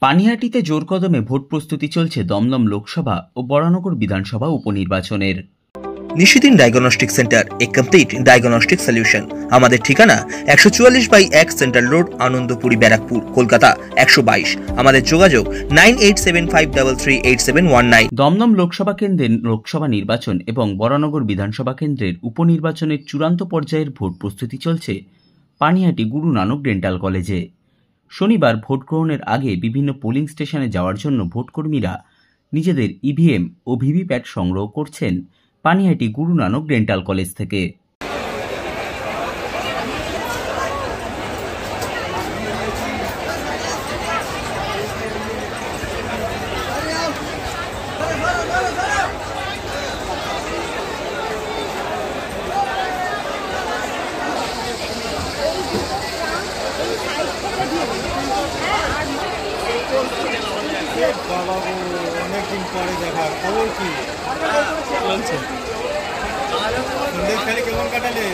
পানিহাটিতে জোর কদমে ভোট প্রস্তুতি চলছে দমদম লোকসভা ও বরানগর বিধানসভা উপনির্বাচনের। নিশিদিন ডায়াগনস্টিক সেন্টার, এ কমপ্লিট ডায়াগনস্টিক সলিউশন। আমাদের ঠিকানা 144/1 সেন্ট্রাল রোড, আনন্দপুরি, ব্যারাকপুর, কলকাতা 122। আমাদের যোগাযোগ 9875338719। দমদম লোকসভা কেন্দ্রের লোকসভা নির্বাচন এবং বরানগর বিধানসভা কেন্দ্রের উপনির্বাচনের চূড়ান্ত পর্যায়ের ভোট প্রস্তুতি চলছে পানিহাটি গুরু নানক ডেন্টাল কলেজে। শনিবার ভোট গ্রহণের আগে বিভিন্ন পোলিং স্টেশনে যাওয়ার জন্য ভোটকর্মীরা নিজেদের ইভিএম ও ভিভিপ্যাট সংগ্রহ করছেন পানিহাটি গুরু নানক ডেন্টাল কলেজ থেকে। অনেকদিন পরে দেখা, খবর কি চলছে? খেলে কেমন কাটালে?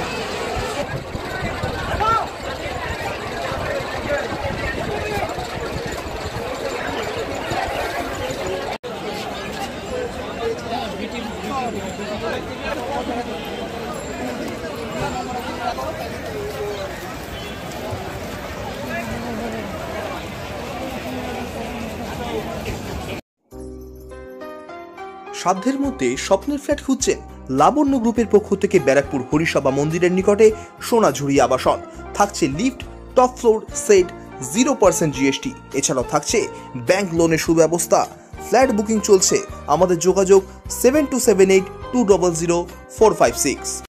সাধ্যের মধ্যে স্বপ্নের ফ্ল্যাট খুঁজছেন? লাবণ্য গ্রুপের পক্ষ থেকে ব্যারাকপুর হরিসভা মন্দিরের নিকটে সোনাঝুরি আবাসন। থাকছে lift, top floor, set, 0% GST। এছাড়াও থাকছে ব্যাংক লোনের সুব্যবস্থা। ফ্ল্যাট বুকিং চলছে। আমাদের যোগাযোগ 7278200456।